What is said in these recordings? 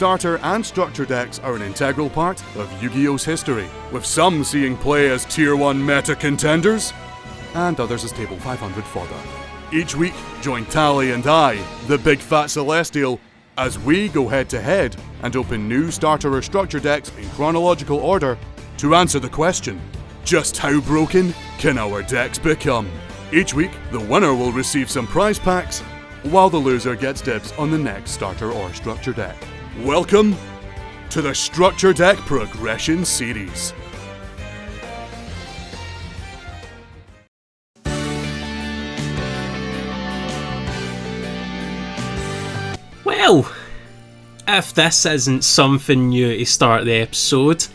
starter and structure decks are an integral part of Yu-Gi-Oh's history, with some seeing play as Tier 1 meta contenders, and others as Table 500 fodder. Each week, join Tally and I, the Big Fat Celestial, as we go head-to-head and open new starter or structure decks in chronological order to answer the question, just how broken can our decks become? Each week, the winner will receive some prize packs, while the loser gets dibs on the next starter or structure deck. Welcome to the Structure Deck Progression Series. Well, if this isn't something new to start the episode,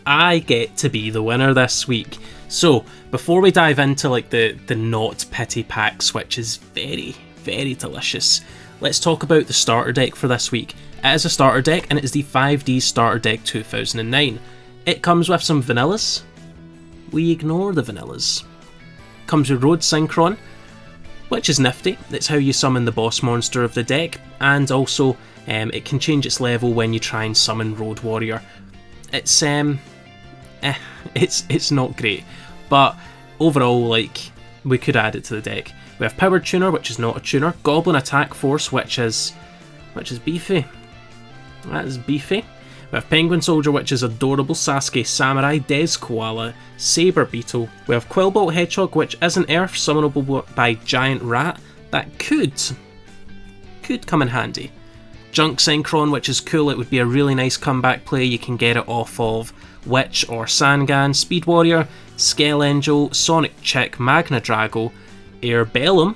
I get to be the winner this week. So, before we dive into the not pity packs, which is very, very delicious, let's talk about the starter deck for this week. It is a starter deck, and it is the 5D Starter Deck 2009. It comes with some vanillas. We ignore the vanillas. Comes with Road Synchron, which is nifty. It's how you summon the boss monster of the deck, and also it can change its level when you try and summon Road Warrior. It's it's not great, but overall, we could add it to the deck. We have Power Tuner, which is not a tuner. Goblin Attack Force, which is beefy. That is beefy. We have Penguin Soldier, which is adorable. Sasuke Samurai, Des Koala, Saber Beetle. We have Quillbolt Hedgehog, which isn't Earth, summonable by Giant Rat. That could come in handy. Junk Synchron, which is cool. It would be a really nice comeback play. You can get it off of Witch or Sangan. Speed Warrior, Skell Angel, Sonic Chick, Magna Drago, Air Bellum,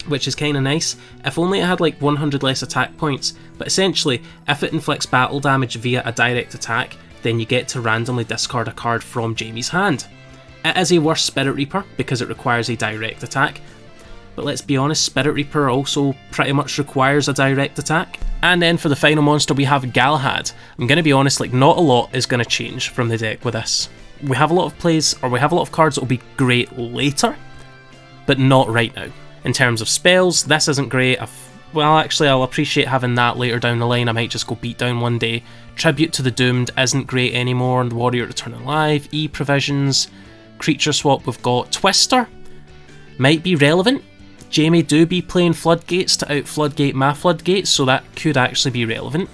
which is kind of nice. If only it had 100 less attack points, but essentially, if it inflicts battle damage via a direct attack, then you get to randomly discard a card from Jamie's hand. It is a worse Spirit Reaper because it requires a direct attack, but let's be honest, Spirit Reaper also pretty much requires a direct attack. And then for the final monster we have Galahad. I'm going to be honest, not a lot is going to change from the deck with this. We have a lot of plays, or we have a lot of cards that will be great later, but not right now. In terms of spells, this isn't great. I'll appreciate having that later down the line. I might just go beat down one day. Tribute to the Doomed isn't great anymore. The Warrior Return Alive, E-Provisions, Creature Swap we've got. Twister might be relevant. Jamie do be playing Floodgates to out-floodgate my Floodgates, so that could actually be relevant.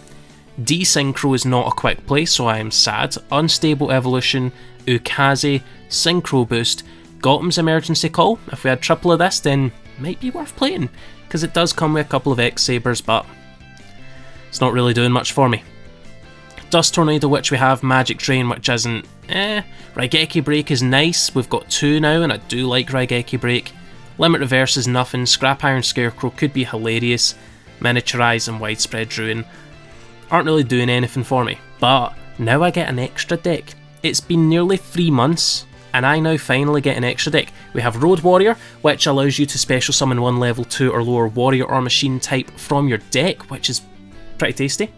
Desynchro is not a quick play, so I am sad. Unstable Evolution, Ukaze, Synchro Boost, Gotham's Emergency Call. If we had triple of this, then might be worth playing, because it does come with a couple of X-Sabers, but it's not really doing much for me. Dust Tornado, which we have, Magic Drain, which isn't Raigeki Break is nice, we've got 2 now, and I do like Raigeki Break. Limit Reverse is nothing. Scrap Iron Scarecrow could be hilarious. Miniaturize and Widespread Ruin aren't really doing anything for me, but now I get an extra deck. It's been nearly 3 months, and I now finally get an extra deck. We have Road Warrior, which allows you to special summon one level 2 or lower warrior or machine type from your deck, which is pretty tasty.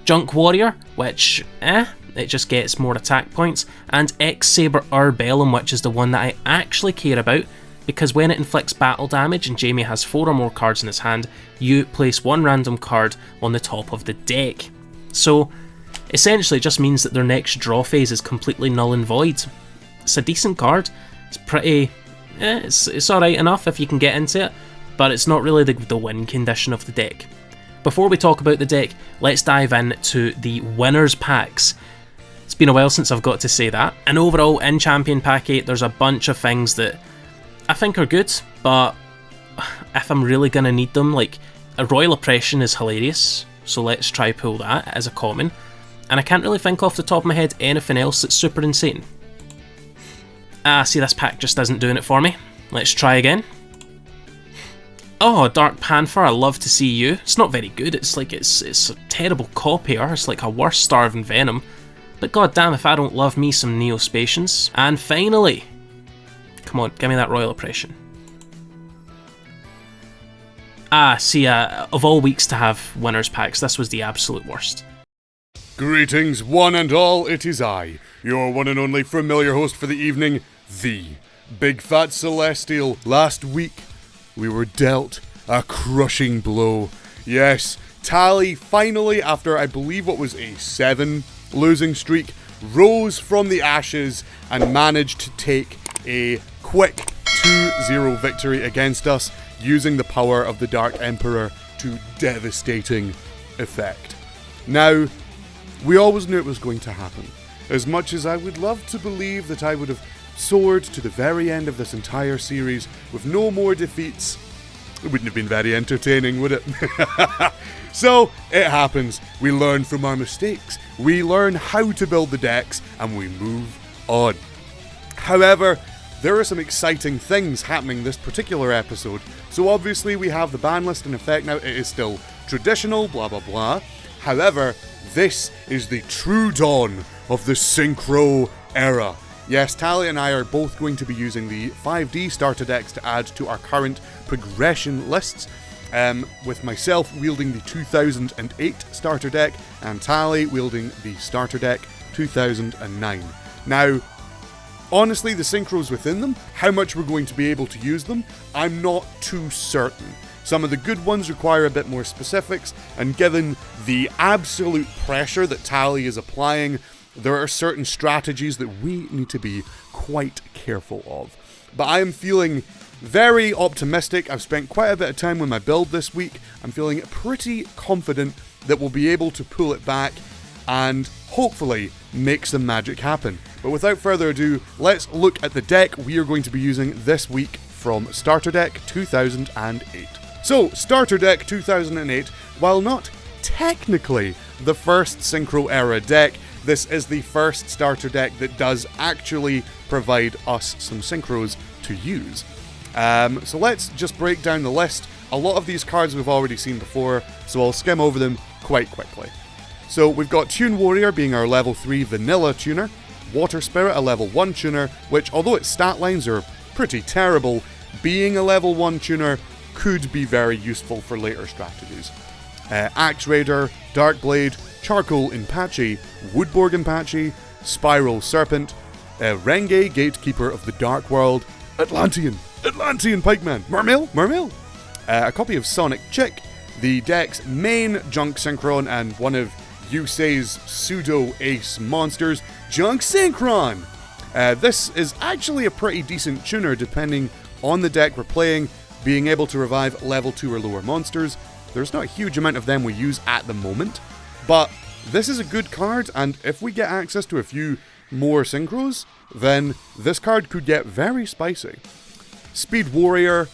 Junk Warrior, which, it just gets more attack points. And X-Saber Urbellum, which is the one that I actually care about, because when it inflicts battle damage and Jamie has 4 or more cards in his hand, you place 1 random card on the top of the deck. So, essentially it just means that their next draw phase is completely null and void. It's a decent card. It's pretty... it's alright enough if you can get into it, but it's not really the win condition of the deck. Before we talk about the deck, let's dive into the winners packs. It's been a while since I've got to say that. And overall, in Champion Pack 8, there's a bunch of things that I think are good, but if I'm really going to need them, a Royal Oppression is hilarious, so let's try pull that as a common. And I can't really think off the top of my head anything else that's super insane. See, this pack just isn't doing it for me. Let's try again. Oh, Dark Panther, I love to see you. It's not very good, it's a terrible copier, it's like a worse Starving Venom. But goddamn if I don't love me some Neospatians. And finally, come on, give me that Royal Oppression. See, of all weeks to have winners packs, this was the absolute worst. Greetings one and all, it is I, your one and only familiar host for the evening, the Big Fat Celestial. Last week, we were dealt a crushing blow. Yes, Tally finally, after I believe what was a 7 losing streak, rose from the ashes and managed to take a quick 2-0 victory against us, using the power of the Dark Emperor to devastating effect. Now, we always knew it was going to happen. As much as I would love to believe that I would have soared to the very end of this entire series with no more defeats, it wouldn't have been very entertaining, would it? So, it happens. We learn from our mistakes. We learn how to build the decks, and we move on. However, there are some exciting things happening this particular episode. So obviously we have the ban list in effect now. It is still traditional, blah blah blah. However, this is the true dawn of the Synchro era. Yes, Tally and I are both going to be using the 5D starter decks to add to our current progression lists, with myself wielding the 2008 starter deck and Tally wielding the starter deck 2009. Now, honestly, the synchros within them, how much we're going to be able to use them, I'm not too certain. Some of the good ones require a bit more specifics, and given the absolute pressure that Tally is applying, there are certain strategies that we need to be quite careful of. But I am feeling very optimistic. I've spent quite a bit of time with my build this week. I'm feeling pretty confident that we'll be able to pull it back and hopefully make some magic happen. But without further ado, let's look at the deck we are going to be using this week from Starter Deck 2008. So, Starter Deck 2008, while not technically the first Synchro era deck, this is the first starter deck that does actually provide us some synchros to use. So let's just break down the list. A lot of these cards we've already seen before, so I'll skim over them quite quickly. So we've got Tune Warrior being our level 3 vanilla tuner, Water Spirit a level 1 tuner, which although its stat lines are pretty terrible, being a level 1 tuner could be very useful for later strategies. Axe Raider, Dark Blade, Charcoal Impachi, Woodborg Impachi, Spiral Serpent, Renge Gatekeeper of the Dark World, Atlantean Pikeman, Mermail, a copy of Sonic Chick, the deck's main Junk Synchron and one of Yusei's pseudo-ace monsters, Junk Synchron. This is actually a pretty decent tuner depending on the deck we're playing, being able to revive level 2 or lower monsters. There's not a huge amount of them we use at the moment, but this is a good card, and if we get access to a few more synchros, then this card could get very spicy. Speed Warrior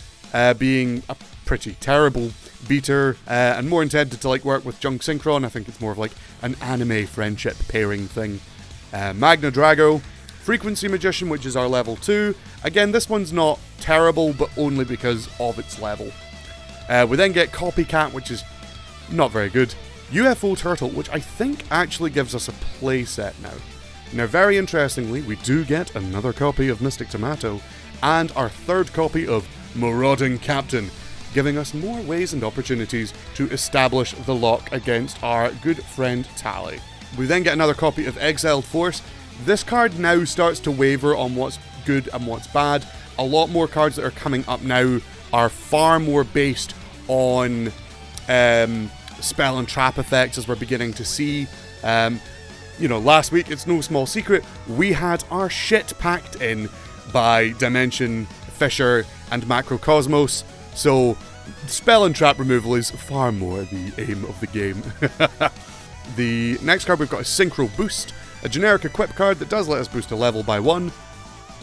being a pretty terrible beater, and more intended to work with Junk Synchron. I think it's more of an anime friendship pairing thing. Magna Drago, Frequency Magician, which is our level 2. Again, this one's not terrible, but only because of its level. We then get Copycat, which is not very good. UFO Turtle, which I think actually gives us a playset now. Now, very interestingly, we do get another copy of Mystic Tomato, and our third copy of Marauding Captain, giving us more ways and opportunities to establish the lock against our good friend Tally. We then get another copy of Exiled Force. This card now starts to waver on what's good and what's bad. A lot more cards that are coming up now are far more based on spell and trap effects, as we're beginning to see. Last week, it's no small secret, we had our shit packed in by Dimension, Fisher, and Macrocosmos, so spell and trap removal is far more the aim of the game. The next card we've got is Synchro Boost, a generic equip card that does let us boost a level by 1.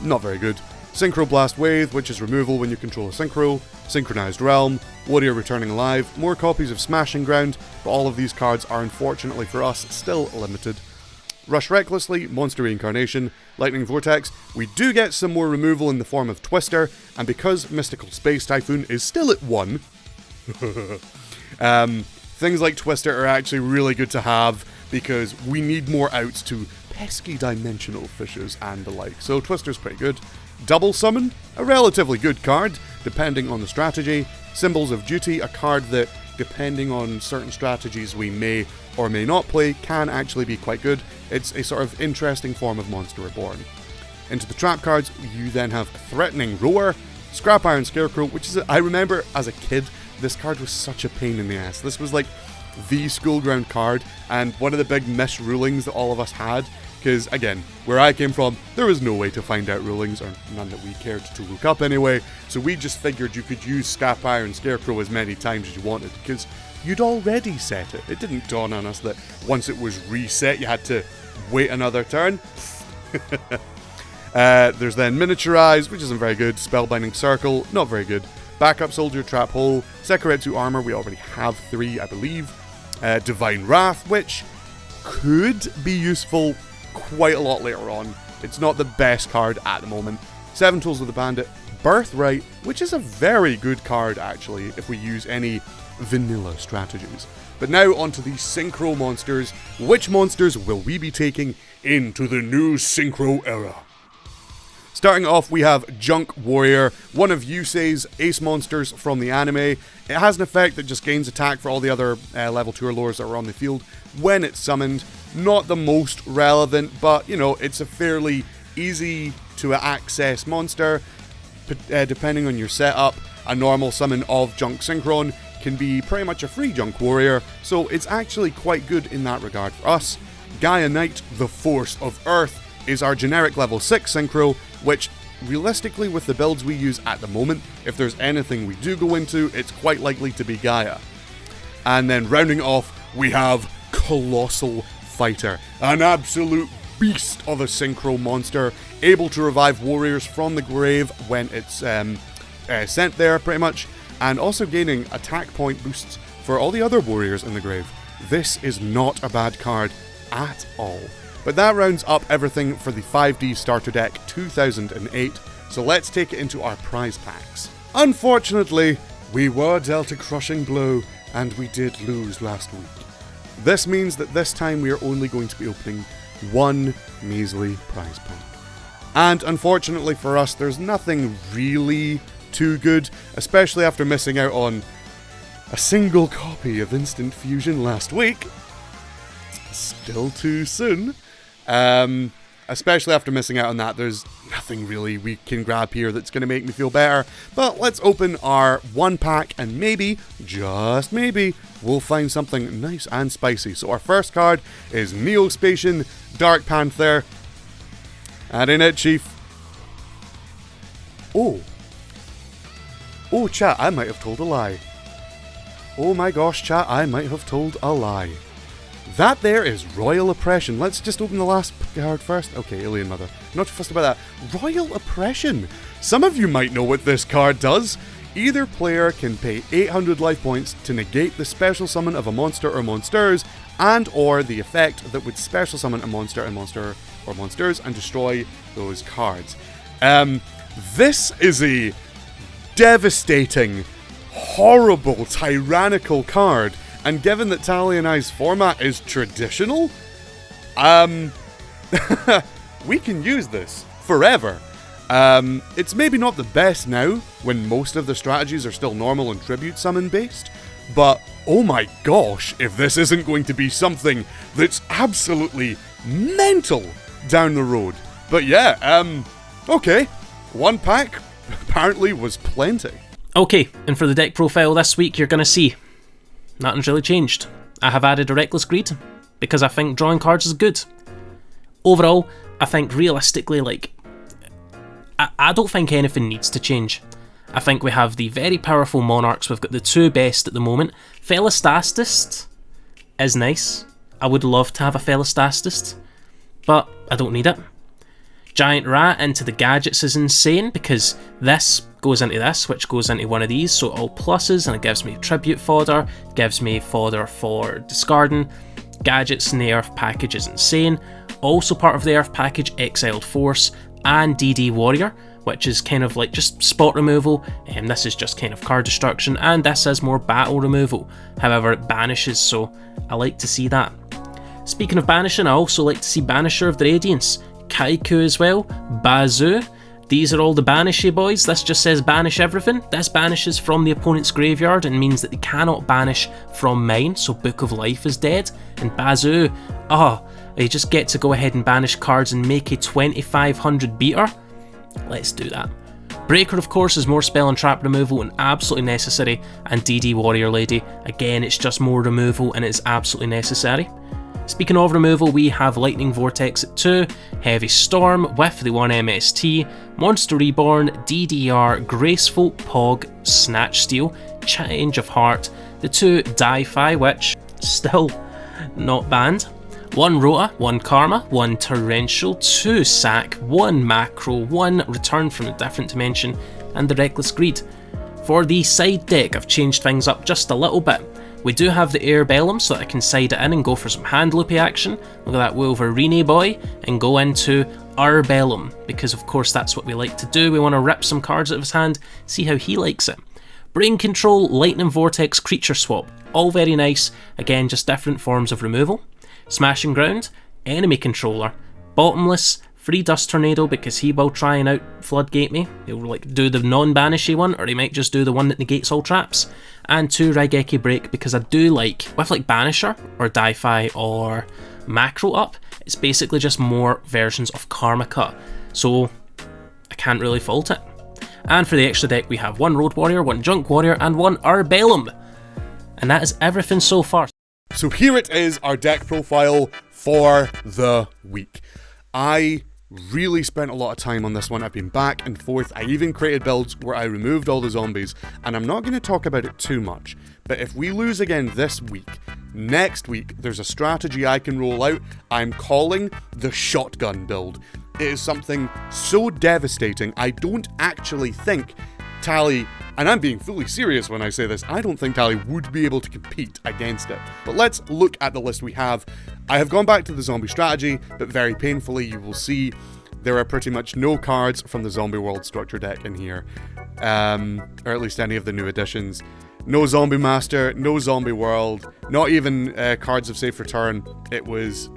Not very good. Synchro Blast Wave, which is removal when you control a synchro. Synchronized Realm, Warrior Returning Alive, more copies of Smashing Ground, but all of these cards are unfortunately for us still limited. Rush Recklessly, Monster Reincarnation, Lightning Vortex. We do get some more removal in the form of Twister, and because Mystical Space Typhoon is still at 1, things like Twister are actually really good to have because we need more outs to pesky dimensional fishes and the like, so Twister's pretty good. Double Summon, a relatively good card, depending on the strategy. Symbols of Duty, a card that, depending on certain strategies we may or may not play, can actually be quite good. It's a sort of interesting form of Monster Reborn. Into the trap cards, you then have Threatening Roar, Scrap Iron Scarecrow, which is, I remember as a kid, this card was such a pain in the ass. This was the schoolground card, and one of the big misrulings that all of us had, because again, where I came from, there was no way to find out rulings, or none that we cared to look up anyway, so we just figured you could use Scrap Iron Scarecrow as many times as you wanted, because you'd already set it. It didn't dawn on us that once it was reset, you had to wait another turn. There's then Miniaturize, which isn't very good. Spellbinding Circle, not very good. Backup Soldier, Trap Hole. Sekiretsu Armor, we already have 3, I believe. Divine Wrath, which could be useful quite a lot later on. It's not the best card at the moment. 7 Tools of the Bandit. Birthright, which is a very good card, actually, if we use any vanilla strategies. But now onto the Synchro Monsters. Which monsters will we be taking into the new Synchro era? Starting off, we have Junk Warrior, one of Yusei's ace monsters from the anime. It has an effect that just gains attack for all the other level 2 lures that are on the field when it's summoned. Not the most relevant, but, you know, it's a fairly easy to access monster. Depending on your setup, a normal summon of Junk Synchron can be pretty much a free Junk Warrior, so it's actually quite good in that regard for us. Gaia Knight, the Force of Earth, is our generic level 6 Synchro, which realistically with the builds we use at the moment, if there's anything we do go into, it's quite likely to be Gaia. And then rounding off, we have Colossal Fighter, an absolute beast of a Synchro monster, able to revive warriors from the grave when it's sent there pretty much, and also gaining attack point boosts for all the other warriors in the grave. This is not a bad card at all. But that rounds up everything for the 5D Starter Deck 2008, so let's take it into our prize packs. Unfortunately, we were dealt a crushing blow, and we did lose last week. This means that this time we are only going to be opening one measly prize pack. And unfortunately for us, there's nothing really too good, especially after missing out on a single copy of Instant Fusion last week. Still too soon. Especially after missing out on that, there's nothing really we can grab here that's going to make me feel better. But let's open our one pack and maybe, just maybe, we'll find something nice and spicy. So our first card is Neospatian Dark Panther. Add in it, Chief. Oh, chat, I might have told a lie. Oh my gosh, chat, I might have told a lie. That there is Royal Oppression. Let's just open the last card first. Okay, Alien Mother. Not too fussed about that. Royal Oppression. Some of you might know what this card does. Either player can pay 800 life points to negate the special summon of a monster or monsters, and or the effect that would special summon a monster and monster or monsters and destroy those cards. This is a devastating, horrible, tyrannical card. And given that Tally and I's format is traditional, we can use this forever. It's maybe not the best now, when most of the strategies are still normal and tribute summon based, but oh my gosh, if this isn't going to be something that's absolutely mental down the road. But yeah, okay, one pack apparently was plenty. Okay, and for the deck profile this week, you're going to see nothing's really changed. I have added a Reckless Greed, because I think drawing cards is good. Overall, I think realistically, I don't think anything needs to change. I think we have the very powerful Monarchs, we've got the two best at the moment. Felistastist is nice. I would love to have a Felistastist, but I don't need it. Giant Rat into the gadgets is insane, because this goes into this, which goes into one of these, so all pluses, and it gives me tribute fodder, gives me fodder for discarding. Gadgets in the Earth package is insane. Also part of the Earth package, Exiled Force and DD Warrior, which is kind of like just spot removal, and this is just kind of card destruction, and this is more battle removal. However, it banishes, so I like to see that. Speaking of banishing, I also like to see Banisher of the Radiance, Kaiku as well, Bazoo. These are all the banishy boys. This just says banish everything. This banishes from the opponent's graveyard and means that they cannot banish from mine, so Book of Life is dead. And Bazoo, you just get to go ahead and banish cards and make a 2500 beater. Let's do that. Breaker, of course, is more spell and trap removal and absolutely necessary, and DD Warrior Lady, again, it's just more removal and it's absolutely necessary. Speaking of removal, we have Lightning Vortex at 2, Heavy Storm with the 1 MST, Monster Reborn, DDR, Graceful, Pog, Snatch Steal, Change of Heart, the 2 Di-Fi, which still not banned, 1 Rota, 1 Karma, 1 Torrential, 2 Sack, 1 Macro, 1 Return from a Different Dimension, and the Reckless Greed. For the side deck, I've changed things up just a little bit. We do have the Air Bellum so that I can side it in and go for some hand loopy action. Look at that Wolverine boy, and go into our Bellum, because of course that's what we like to do. We want to rip some cards out of his hand, see how he likes it. Brain Control, Lightning Vortex, Creature Swap, all very nice, again just different forms of removal. Smashing Ground, Enemy Controller, Bottomless, Free Dust Tornado because he will try and out Floodgate me. He'll like do the non-banishy one, or he might just do the one that negates all traps. And 2 Raigeki Break because I do like, with like Banisher or Di-Fi or Macro up, it's basically just more versions of Karma Cut. So I can't really fault it. And for the extra deck we have 1 Road Warrior, 1 Junk Warrior and 1 Arbellum. And that is everything so far. So here it is, our deck profile for the week. I really spent a lot of time on this one. I've been back and forth. I even created builds where I removed all the zombies, and I'm not going to talk about it too much, but if we lose again this week, next week there's a strategy I can roll out I'm calling the shotgun build. It is something so devastating, I don't actually think Tally, and I'm being fully serious when I say this, I don't think Tally would be able to compete against it. But let's look at the list we have. I have gone back to the zombie strategy, but very painfully you will see there are pretty much no cards from the Zombie World structure deck in here. Or at least any of the new additions. No Zombie Master, no Zombie World, not even cards of Safe Return. It was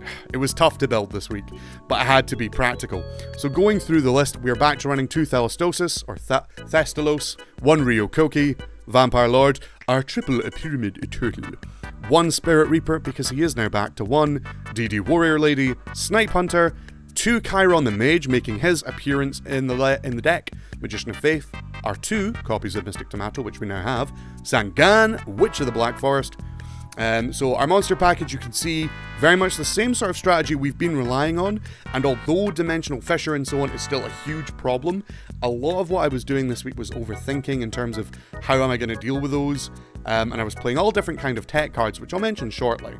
tough to build this week, but I had to be practical. So going through the list, we're back to running 2 Thelastosis, or Thestalos, 1 Ryokoki, Vampire Lord, our triple Pyramid Turtle, 1 Spirit Reaper, because he is now back to 1, DD Warrior Lady, Snipe Hunter, 2 Chiron the Mage making his appearance in the deck, Magician of Faith, our 2 copies of Mystic Tomato, which we now have, Zangan, Witch of the Black Forest. So our monster package, you can see, very much the same sort of strategy we've been relying on, and although Dimensional Fissure and so on is still a huge problem, a lot of what I was doing this week was overthinking in terms of how am I going to deal with those, and I was playing all different kind of tech cards, which I'll mention shortly.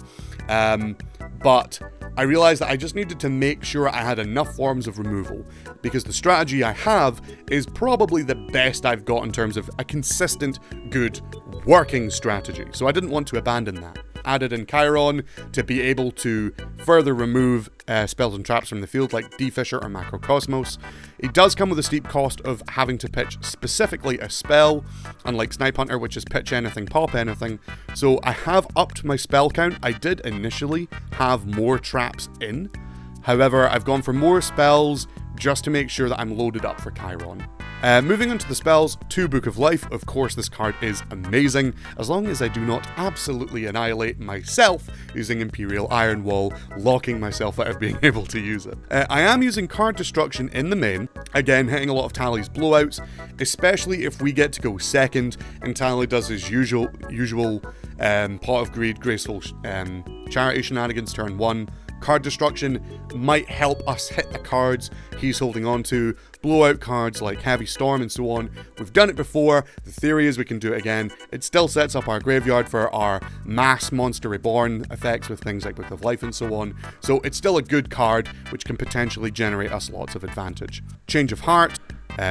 But I realized that I just needed to make sure I had enough forms of removal, because the strategy I have is probably the best I've got in terms of a consistent, good, working strategy. So I didn't want to abandon that. Added in Chiron to be able to further remove spells and traps from the field like D-Fisher or Macrocosmos. It does come with a steep cost of having to pitch specifically a spell, unlike Snipe Hunter, which is pitch anything, pop anything. So I have upped my spell count. I did initially have more traps in. However, I've gone for more spells just to make sure that I'm loaded up for Chiron. Moving on to the spells, 2 Book of Life. Of course, this card is amazing, as long as I do not absolutely annihilate myself using Imperial Iron Wall, locking myself out of being able to use it. I am using card destruction in the main, again hitting a lot of Tally's blowouts, especially if we get to go second and Tally does his usual Pot of Greed, Graceful Charity shenanigans turn 1. Card destruction might help us hit the cards he's holding on to, blow out cards like Heavy Storm and so on. We've done it before, the theory is we can do it again. It still sets up our graveyard for our mass Monster Reborn effects with things like Book of Life and so on. So it's still a good card which can potentially generate us lots of advantage. Change of Heart,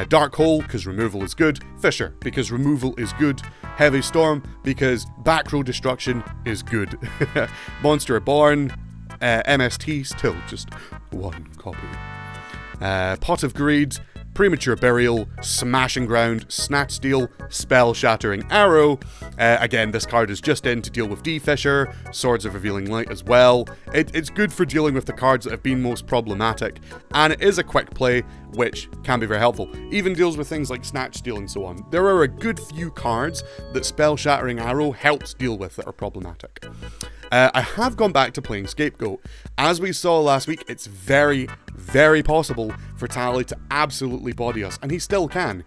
Dark Hole because removal is good, Fissure because removal is good, Heavy Storm because back row destruction is good, Monster Reborn, MST, still just 1 copy. Pot of Greed, Premature Burial, Smashing Ground, Snatch Steal, Spell Shattering Arrow. Again, this card is just in to deal with D-Fisher, Swords of Revealing Light as well. It's good for dealing with the cards that have been most problematic, and it is a quick play, which can be very helpful. Even deals with things like Snatch Steal and so on. There are a good few cards that Spell Shattering Arrow helps deal with that are problematic. I have gone back to playing Scapegoat. As we saw last week, it's very, very possible for Tally to absolutely body us, and he still can.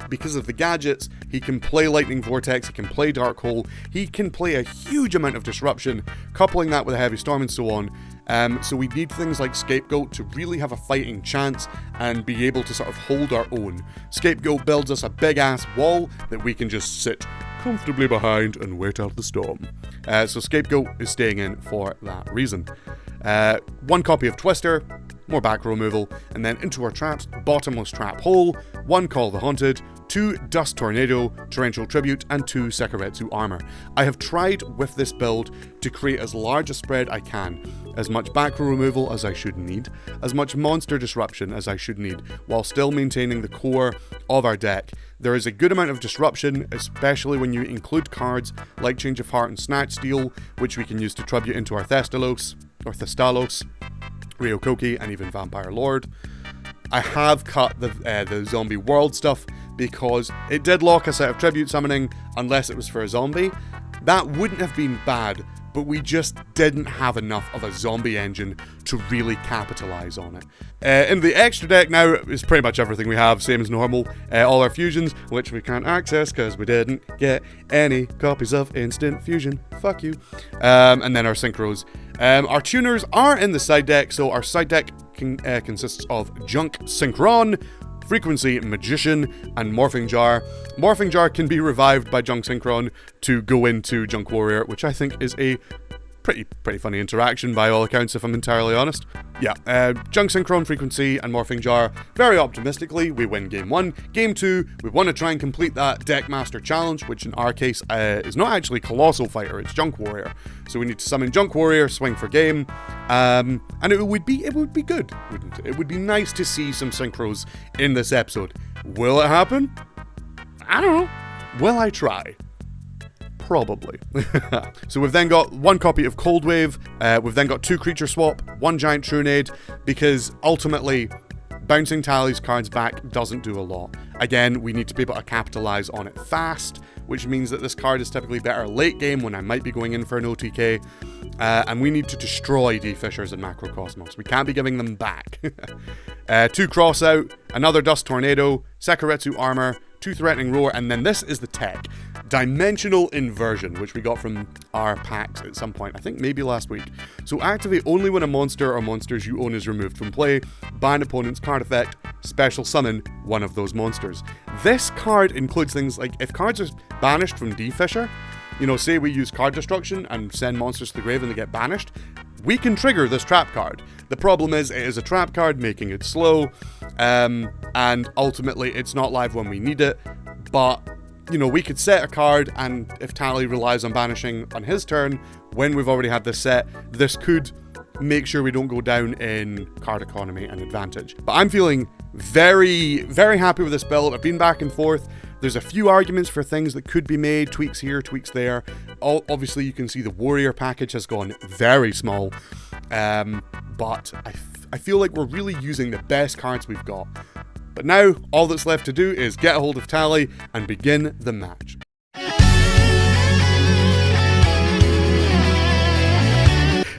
Because of the gadgets, he can play Lightning Vortex, he can play Dark Hole, he can play a huge amount of disruption, coupling that with a Heavy Storm and so on. So we need things like Scapegoat to really have a fighting chance and be able to sort of hold our own. Scapegoat builds us a big ass wall that we can just sit comfortably behind and wait out the storm. So Scapegoat is staying in for that reason. 1 copy of Twister, more back row removal, and then into our traps, Bottomless Trap Hole, 1 Call the Haunted, 2 Dust Tornado, Torrential Tribute, and 2 Sekiretsu Armor. I have tried with this build to create as large a spread I can, as much back row removal as I should need, as much monster disruption as I should need, while still maintaining the core of our deck. There is a good amount of disruption, especially when you include cards like Change of Heart and Snatch Steal, which we can use to tribute into our Thestalos, Ryokoki, and even Vampire Lord. I have cut the zombie world stuff because it did lock us out of tribute summoning unless it was for a zombie. That wouldn't have been bad, but we just didn't have enough of a zombie engine to really capitalize on it. In the extra deck now is pretty much everything we have, same as normal. All our fusions, which we can't access because we didn't get any copies of Instant Fusion. Fuck you. And then our synchros. Our tuners are in the side deck, so our side deck consists of Junk Synchron, Frequency Magician, and Morphing Jar. Morphing Jar can be revived by Junk Synchron to go into Junk Warrior, which I think is a pretty funny interaction by all accounts, if I'm entirely honest. Yeah, Junk Synchron, Frequency, and Morphing Jar. Very optimistically, we win Game 1. Game 2, we want to try and complete that Deck Master Challenge, which in our case is not actually Colossal Fighter, it's Junk Warrior. So we need to summon Junk Warrior, swing for game, and it would be good, wouldn't it? It would be nice to see some synchros in this episode. Will it happen? I don't know. Will I try? Probably. So we've then got 1 copy of Cold Wave, we've then got 2 creature swap, 1 giant Trunade, because ultimately bouncing Tally's cards back doesn't do a lot. Again, we need to be able to capitalize on it fast, which means that this card is typically better late game when I might be going in for an OTK, and we need to destroy D-Fishers and Macrocosmos. We can't be giving them back. 2 cross out, another Dust Tornado, Sekiretsu Armor, 2 Threatening Roar, and then this is the tech. Dimensional Inversion, which we got from our packs at some point, I think maybe last week. So activate only when a monster or monsters you own is removed from play, by an opponent's card effect, special summon one of those monsters. This card includes things like, if cards are banished from D-Fisher, say we use card destruction and send monsters to the grave and they get banished, we can trigger this trap card. The problem is, it is a trap card, making it slow, and ultimately it's not live when we need it, but we could set a card, and if Tally relies on banishing on his turn, when we've already had this set, this could make sure we don't go down in card economy and advantage. But I'm feeling very, very happy with this build. I've been back and forth. There's a few arguments for things that could be made, tweaks here, tweaks there. Obviously, you can see the Warrior package has gone very small, but I feel like we're really using the best cards we've got. But now, all that's left to do is get a hold of Tally and begin the match.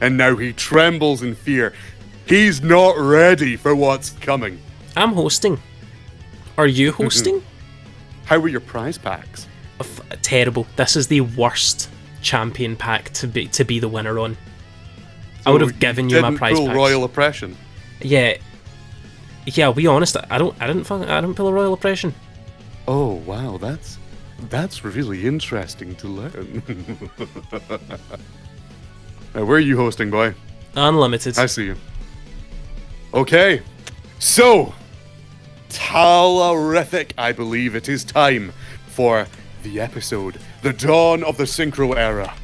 And now he trembles in fear. He's not ready for what's coming. I'm hosting. Are you hosting? How were your prize packs? Terrible. This is the worst champion pack to be the winner on. So I would have given you my prize packs. Royal Oppression. Yeah. Yeah, I'll be honest. I didn't pull a Royal Oppression. Oh wow, that's really interesting to learn. Where are you hosting, boy? Unlimited. I see you. Okay, so Talarific, I believe it is time for the episode, the dawn of the Synchro era.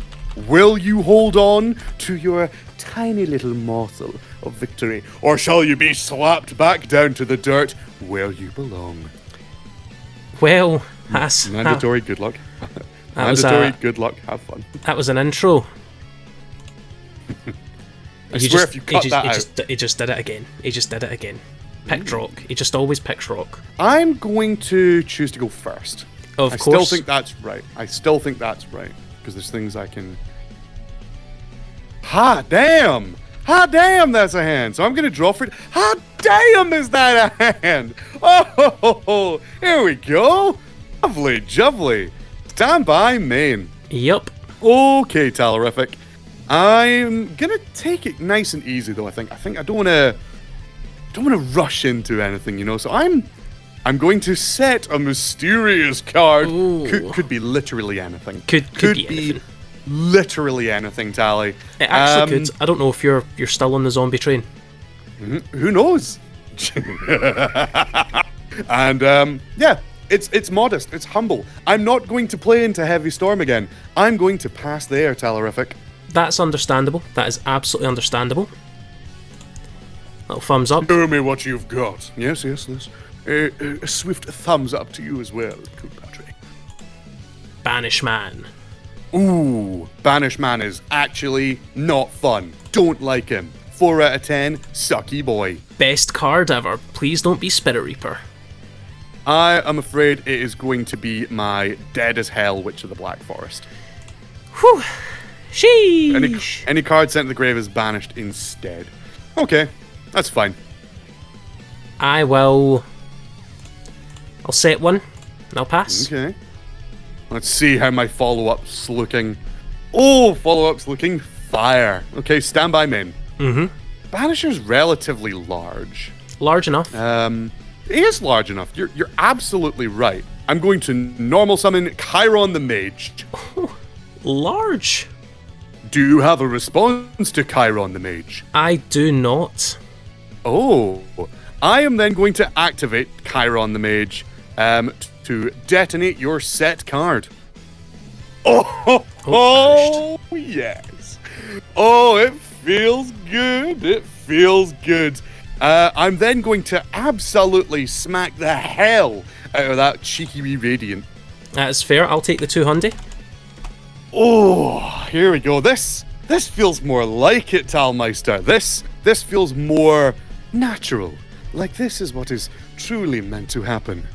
Will you hold on to your tiny little morsel of victory, or shall you be slapped back down to the dirt where you belong? Well, that's mandatory. Good luck. Mandatory. Good luck. Have fun. That was an intro. I swear, if you cut that out, he just did it again. He just did it again. Picked rock. He just always picks rock. I'm going to choose to go first. Of course. I still think that's right. Because there's things I can Ha damn! Ha damn, that's a hand. So I'm gonna draw for it. Ha damn, is that a hand? Oh, here we go. Lovely, jubbly. Stand by main. Yep. Okay, Talarific. I'm gonna take it nice and easy though. I think I don't wanna rush into anything, you know. So I'm going to set a mysterious card. Could be literally anything. Could be anything. Literally anything, Tally. It actually could. I don't know if you're still on the zombie train. Who knows? And yeah, it's modest. It's humble. I'm not going to play into Heavy Storm again. I'm going to pass there, Talarific. That's understandable. That is absolutely understandable. Little thumbs up. Show me what you've got. Yes. A swift thumbs up to you as well, good Patrick. Banish Man. Ooh, Banish Man is actually not fun. Don't like him. 4 out of 10, sucky boy. Best card ever. Please don't be Spirit Reaper. I am afraid it is going to be dead as hell Witch of the Black Forest. Whew. Sheesh. Any card sent to the grave is banished instead. Okay, that's fine. I'll set one, and I'll pass. Okay. Let's see how my follow-up's looking. Oh, follow-up's looking fire. Okay, stand by main. Banisher's relatively large. Large enough. It is large enough. You're absolutely right. I'm going to normal summon Chiron the Mage. Oh, large. Do you have a response to Chiron the Mage? I do not. Oh, I am then going to activate Chiron the Mage to detonate your set card. Oh, yes. Oh, it feels good. It feels good. I'm then going to absolutely smack the hell out of that cheeky wee Radiant. That's fair. I'll take the 200. Oh, here we go. This feels more like it, Talmeister. This feels more natural. Like this is what is truly meant to happen.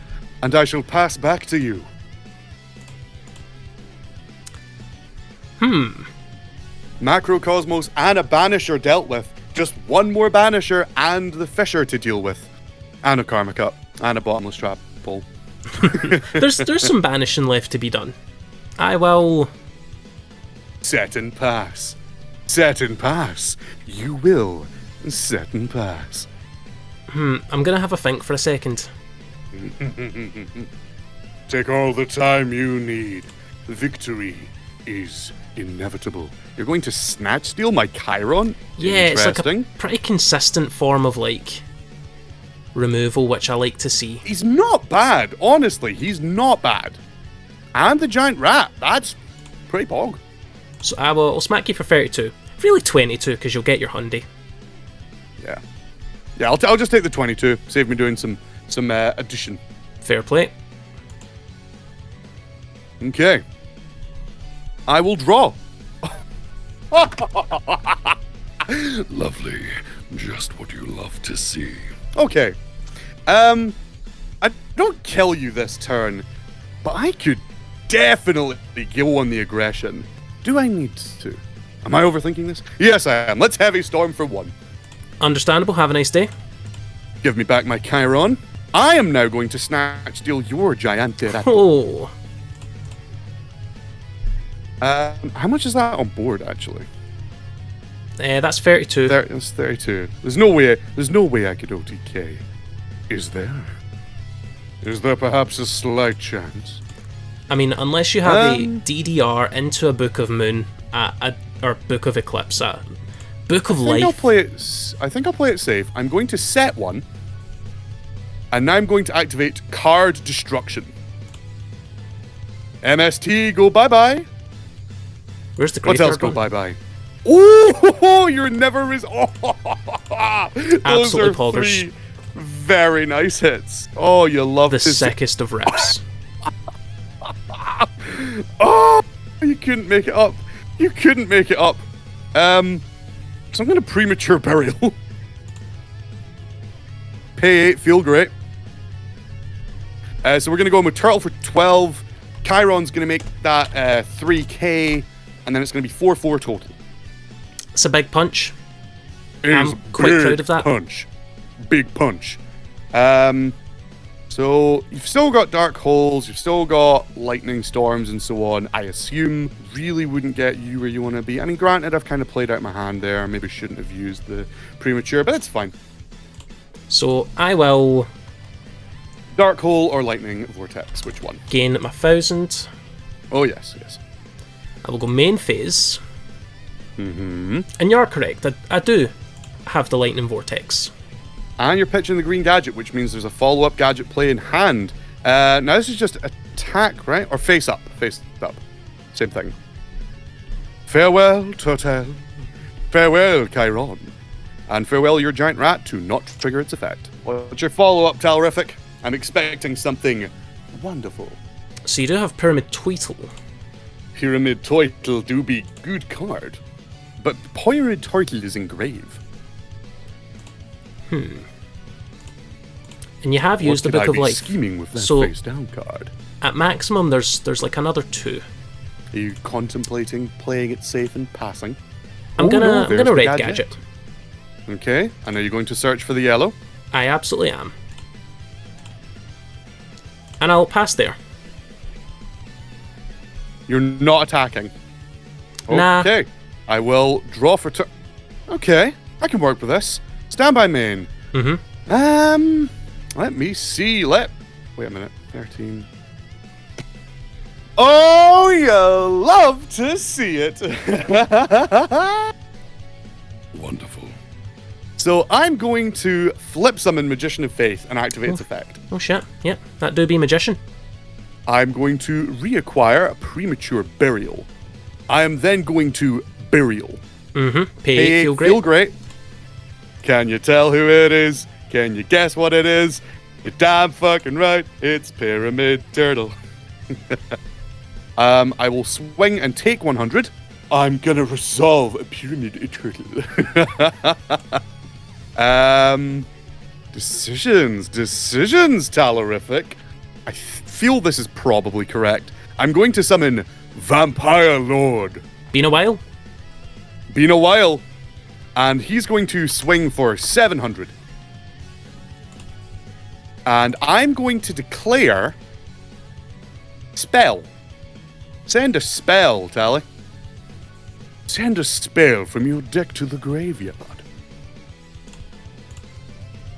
And I shall pass back to you. Macrocosmos and a Banisher dealt with. Just one more Banisher and the Fisher to deal with. And a Karma Cup. And a Bottomless Trap Bowl. There's some banishing left to be done. I will... Set and pass. Set and pass. You will set and pass. I'm gonna have a think for a second. Take all the time you need. Victory is inevitable. You're going to snatch steal my Chiron? Yeah, it's like a pretty consistent form of removal, which I like to see. He's not bad, honestly. He's not bad. And the giant rat. That's pretty pog. So I'll smack you for 32. Really 22, because you'll get your hundy. Yeah. Yeah, I'll just take the 22. Save me doing some addition. Fair play. Okay. I will draw. Lovely. Just what you love to see. Okay. I don't kill you this turn, but I could definitely go on the aggression. Do I need to? Am I overthinking this? Yes, I am. Let's Heavy Storm for 1. Understandable. Have a nice day. Give me back my Chiron. I am now going to snatch steal your Giante Rat. Oh. How much is that on board, actually? That's 32. That's 32. There's no way I could OTK. Is there? Is there perhaps a slight chance? I mean, unless you have a DDR into a Book of Moon, or Book of Eclipse, Book of Life. I think I'll play it safe. I'm going to set one, and now I'm going to activate Card Destruction. MST, go bye-bye. Where's the What graveyard else go gone? bye-bye? Oh, you're never those Absolutely are poggers. 3 very nice hits. Oh, you love The to see. sickest of rips. Oh, you couldn't make it up. You couldn't make it up. So I'm going to premature burial. Pay 8, feel great. So we're going to go with Turtle for 12. Chiron's going to make that 3k, and then it's going to be 4-4 total. It's a big punch. It is I'm quite big proud of that. Punch. Big punch. So you've still got dark holes, you've still got lightning storms and so on. I assume really wouldn't get you where you want to be. I mean, granted, I've kind of played out my hand there. Maybe shouldn't have used the premature, but it's fine. So I will Dark hole or lightning vortex, which one? gain my 1,000. Oh yes, yes. I will go main phase. Mm-hmm. And you're correct, I do have the lightning vortex. And you're pitching the green gadget, which means there's a follow-up gadget play in hand. Now this is just attack, right? Or face up. Face up. Same thing. Farewell, Total. Farewell, Chiron. And farewell your giant rat to not trigger its effect. What's your follow-up, Talrific? I'm expecting something wonderful. So you do have Pyramid Tweetle. Pyramid Turtle do be good card. But Pyramid Turtle is engrave. And you have used the What Book could of I be Life. scheming with that So- face down card? At maximum, there's like another 2. Are you contemplating playing it safe and passing? I'm Oh, gonna no, I'm there's gonna the red gadget. Okay, and are you going to search for the yellow? I absolutely am. And I'll pass there. You're not attacking. Nah. Okay, I will draw for turn. Okay, I can work with this. Stand by main. Mm-hmm. Let me see. Wait a minute. 13. Oh, you love to see it. Wonderful. So I'm going to flip summon Magician of Faith and activate its effect. Oh shit, yep, that do be Magician. I'm going to reacquire a premature burial. I am then going to burial. Mm-hmm. Hey, Feel great. Feel great. Can you tell who it is? Can you guess what it is? You're damn fucking right. It's Pyramid Turtle. I will swing and take 100. I'm gonna resolve a Pyramid Turtle. Decisions, Talarific. I feel this is probably correct. I'm going to summon Vampire Lord. Been a while. Been a while. And he's going to swing for 700. And I'm going to declare spell. Send a spell, Tally. Send a spell from your deck to the graveyard.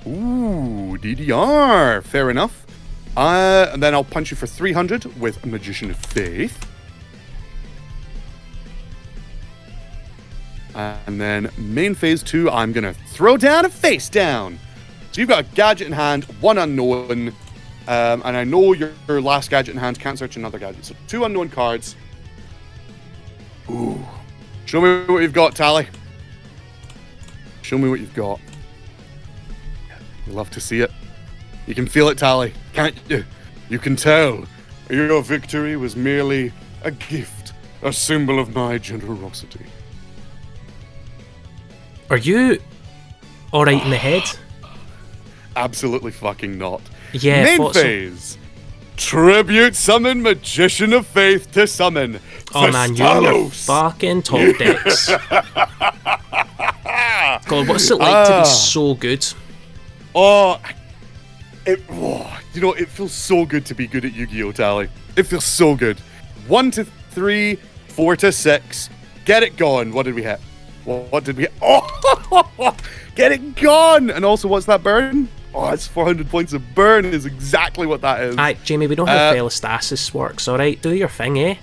Ooh, DDR. Fair enough. And then I'll punch you for 300 with Magician of Faith. And then main phase 2, I'm going to throw down a face down. So you've got a gadget in hand, one unknown. And I know your last gadget in hand can't search another gadget. So 2 unknown cards. Ooh. Show me what you've got, Tally. Show me what you've got. You love to see it. You can feel it, Tally. Can't you? You can tell. Your victory was merely a gift. A symbol of my generosity. Are you alright in the head? Absolutely fucking not. Yeah, I Main thought so. phase. Tribute summon Magician of Faith to summon. Oh man, you're on your Thestalos. fucking top decks. God, what's it like to be so good? It feels so good to be good at Yu-Gi-Oh! Tally. It feels so good. 1 to 3, 4 to 6. Get it gone. What did we hit? What did we hit? Oh! Get it gone! And also, what's that burn? Oh, it's 400 points of burn is exactly what that is. Alright, Jamie, we know how Phalastasis works, alright? Do your thing, eh?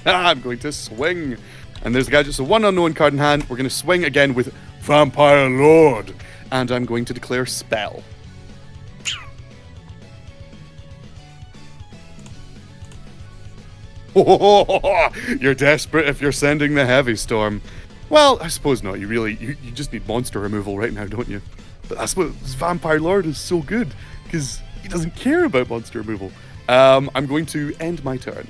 I'm going to swing. And there's the gadget. So 1 unknown card in hand. We're going to swing again with Vampire Lord. And I'm going to declare spell. You're desperate if you're sending the heavy storm. Well, I suppose not. You just need monster removal right now, don't you? But that's what Vampire Lord is so good, because he doesn't care about monster removal. I'm going to end my turn.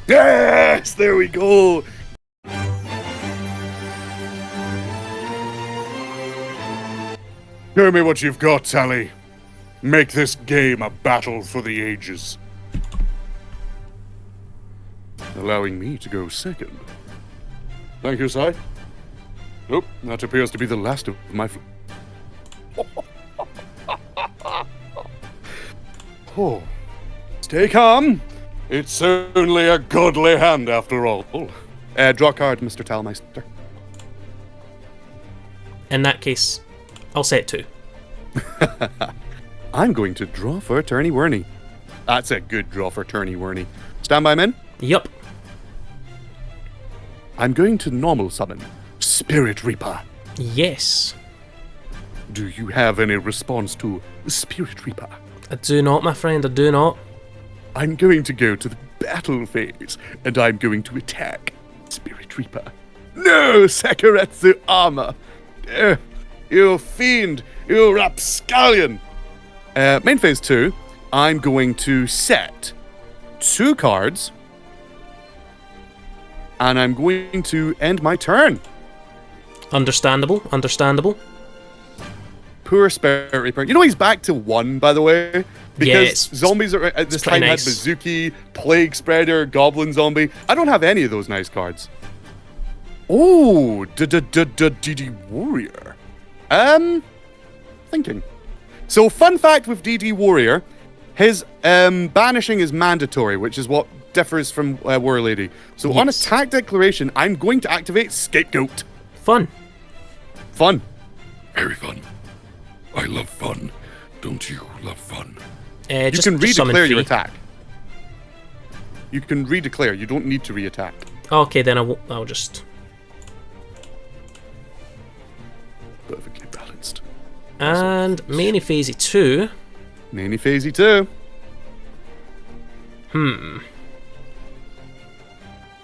Yes! There we go! Show me what you've got, Tally. Make this game a battle for the ages. Allowing me to go second. Thank you, Si. Nope, that appears to be the last of my... Oh. Stay calm. It's only a godly hand after all. Draw card, Mr. Talmeister. In that case, I'll set 2. I'm going to draw for Turny Werney. That's a good draw for Turny Werney. Stand by, men. Yup. I'm going to normal summon Spirit Reaper. Yes. Do you have any response to Spirit Reaper? I do not, my friend, I do not. I'm going to go to the battle phase, and I'm going to attack Spirit Reaper. No, Sakaretsu armor! You fiend! You rapscallion! Main phase 2, I'm going to set 2 cards, and I'm going to end my turn. Understandable, understandable. Poor Spirit Reaper. You know he's back to 1, by the way? Because yeah, zombies are at this time nice. had Bazooki, Plague Spreader, Goblin Zombie. I don't have any of those nice cards. Oh, DD Warrior. Thinking. So, fun fact with DD Warrior, his banishing is mandatory, which is what differs from War Lady. So, on attack declaration, I'm going to activate Scapegoat. Fun. Fun. Very fun. I love fun. Don't you love fun? You can redeclare your attack. You can redeclare. You don't need to re-attack. Okay, then I'll just... Perfectly balanced. And Many Phase 2. Many Phase 2.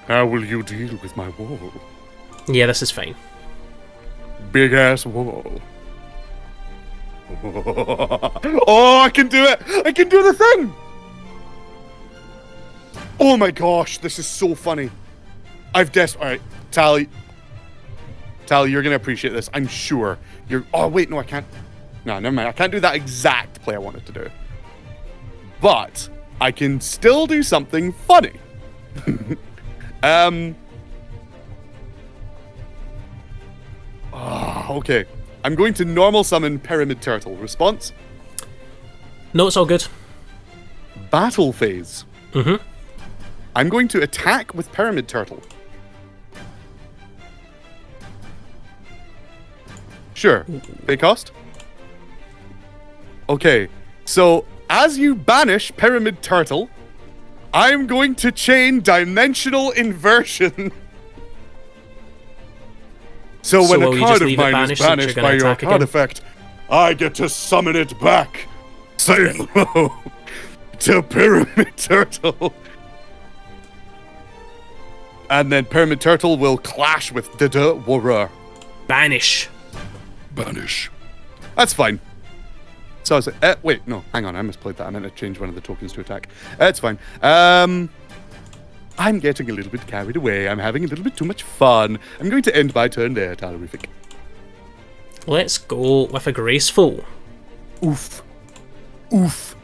How will you deal with my wall? Yeah, this is fine. Big ass wall. Oh, I can do it! I can do the thing! Oh my gosh, this is so funny. Alright, Tally, you're gonna appreciate this. I'm sure. Oh, wait, no, I can't. No, never mind. I can't do that exact play I wanted to do. But I can still do something funny. Okay. I'm going to normal summon Pyramid Turtle. Response? No, it's all good. Battle phase. Mm-hmm. I'm going to attack with Pyramid Turtle. Sure. Pay cost? Okay. So, as you banish Pyramid Turtle, I'm going to chain Dimensional Inversion. So when a card of mine is banished by your card effect, I get to summon it back. Say hello to Pyramid Turtle. And then Pyramid Turtle will clash with DD Warrior. Banish. Banish. That's fine. So I was like, wait, no, hang on, I misplayed that. I meant to change one of the tokens to attack. It's fine. I'm getting a little bit carried away. I'm having a little bit too much fun. I'm going to end my turn there, Talarific. Let's go with a graceful. Oof. Oof.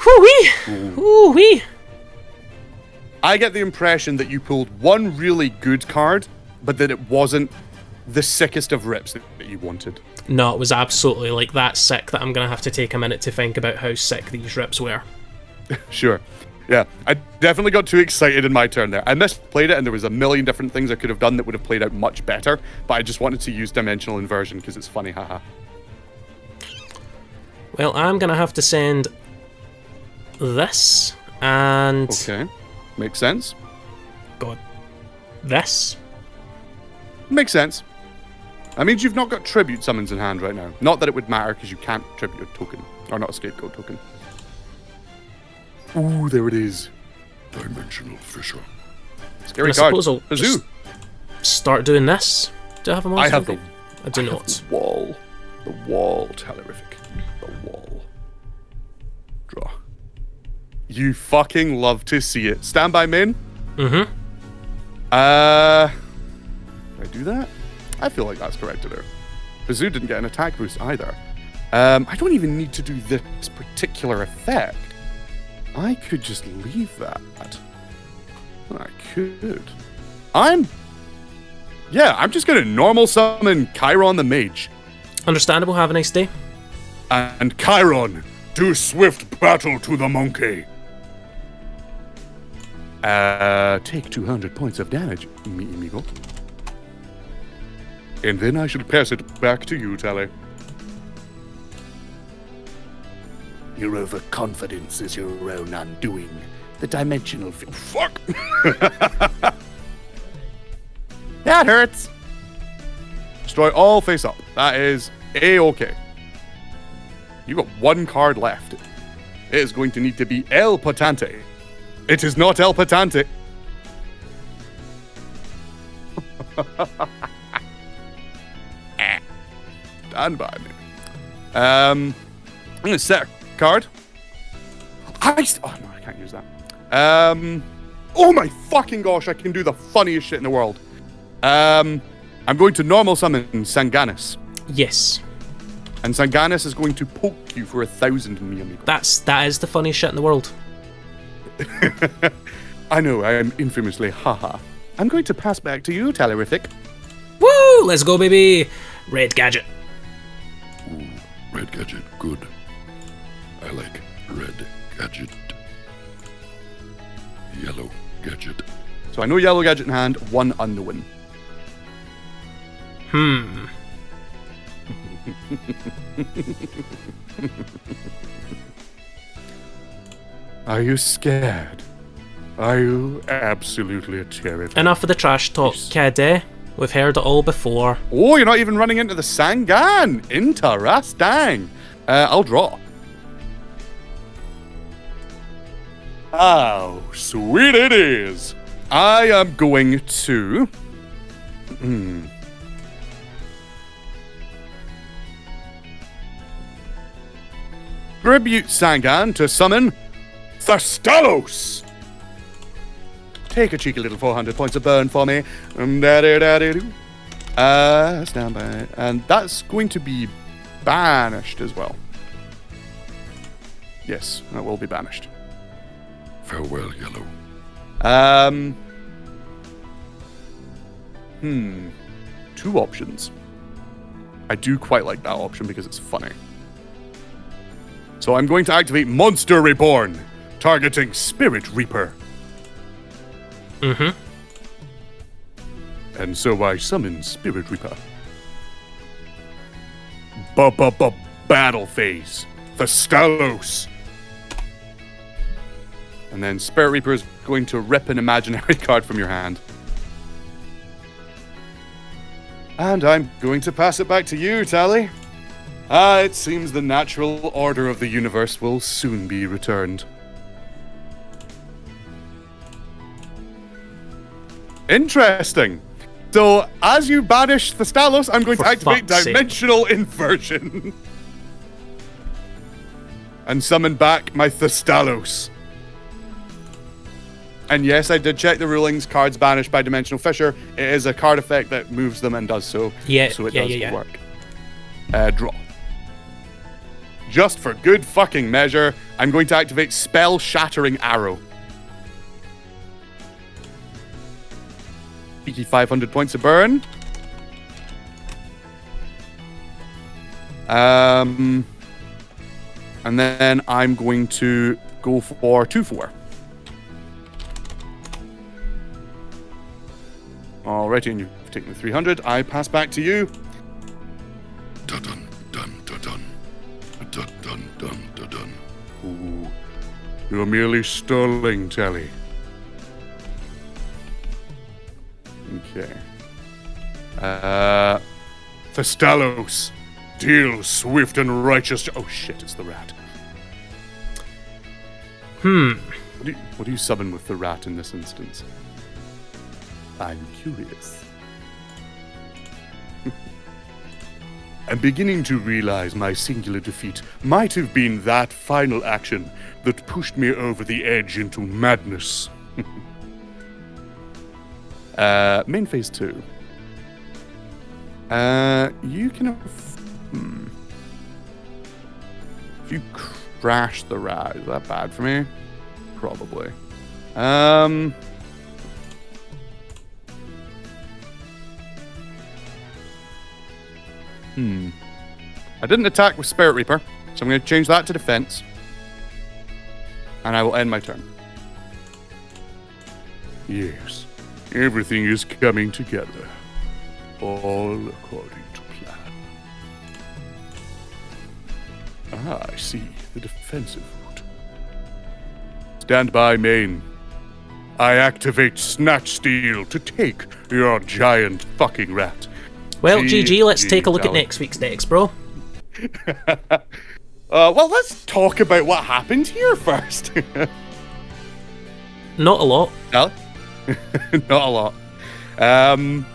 Whoo-wee! Whoo-wee! I get the impression that you pulled one really good card, but that it wasn't the sickest of rips that you wanted. No, it was absolutely like that sick that I'm going to have to take a minute to think about how sick these rips were. Sure. Yeah, I definitely got too excited in my turn there. I misplayed it, and there was a million different things I could have done that would have played out much better, but I just wanted to use Dimensional Inversion because it's funny, haha. Well, I'm going to have to send this, and... Okay, makes sense. God. This. Makes sense. That means you've not got Tribute Summons in hand right now. Not that it would matter, because you can't Tribute a token. Or not a Scapegoat token. Ooh, there it is. Dimensional Fissure. Scary I card. suppose I'll just start doing this. Do I have a monster? I have the... I do I have not. the wall. The wall, Talarific. The wall. Draw. You fucking love to see it. Stand by, main. Mm-hmm. Did I do that? I feel like that's correct to do. Bazoo didn't get an attack boost either. I don't even need to do this particular effect. I could just leave that. I could. I'm just gonna normal summon Chiron the Mage. Understandable, have a nice day. And Chiron, do swift battle to the monkey. Take 200 points of damage, mi amigo. And then I shall pass it back to you, Tally. Your overconfidence is your own undoing. The dimensional fuck! That hurts! Destroy all face up. That is A-okay. You got one card left. It is going to need to be El Potente. It is not El Potente. Stand by me. I'm gonna set a card. Oh no, I can't use that. Oh my fucking gosh, I can do the funniest shit in the world. I'm going to normal summon Sanganis. Yes. And Sanganis is going to poke you for 1,000, mi amigo. That is the funniest shit in the world. I know, I am infamously haha. I'm going to pass back to you, Talerific. Woo! Let's go, baby! Red gadget. Ooh, red gadget, good. I like red gadget. Yellow gadget. So I know yellow gadget in hand, one unknown. Are you scared? Are you absolutely terrified? Enough of the trash talk, kid, eh? We've heard it all before. Oh, you're not even running into the Sangan! Interesting. I'll draw. Oh, sweet it is. I am going to... Tribute Sangan to summon Thestalos. Take a cheeky little 400 points of burn for me. Stand by. And that's going to be banished as well. Yes, that will be banished. Farewell, Yellow. Two options. I do quite like that option because it's funny. So I'm going to activate Monster Reborn, targeting Spirit Reaper. And so I summon Spirit Reaper. Battle phase. Thestalos. And then Spirit Reaper is going to rip an imaginary card from your hand. And I'm going to pass it back to you, Tally. It seems the natural order of the universe will soon be returned. Interesting. So, as you banish Thestalos, I'm going to activate Dimensional Inversion. And summon back my Thestalos. And yes, I did check the rulings. Cards banished by Dimensional Fissure. It is a card effect that moves them and does so. Yeah, so it does work. Draw. Just for good fucking measure, I'm going to activate Spell Shattering Arrow. 500 points of burn. And then I'm going to go for 2/4. Alrighty, and you've taken the 300. I pass back to you. Dun dun dun dun dun dun dun dun dun dun. Ooh, you're merely stalling, Tally. Okay. Thestalos, deal swift and righteous. Oh shit, it's the rat. What do you summon with the rat in this instance? I'm curious. I'm beginning to realize my singular defeat might have been that final action that pushed me over the edge into madness. Main phase 2. You can... If you crash the rat, is that bad for me? Probably. I didn't attack with Spirit Reaper, so I'm going to change that to defense. And I will end my turn. Yes, everything is coming together. All according to plan. Ah, I see. The defensive route. Stand by, main. I activate Snatch Steel to take your giant fucking rat. Well, GG, let's take a look at Tally. next week's decks, bro. Well, let's talk about what happened here first. Not a lot. Tally? Not a lot.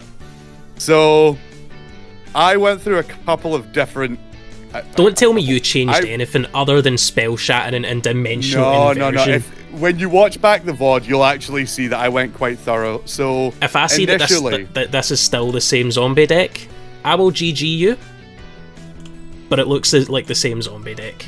So, I went through a couple of different... Don't tell me you changed anything other than spell shattering and dimensional inversion. When you watch back the VOD, you'll actually see that I went quite thorough. So, If I see that this is still the same zombie deck, I will GG you. But it looks like the same zombie deck.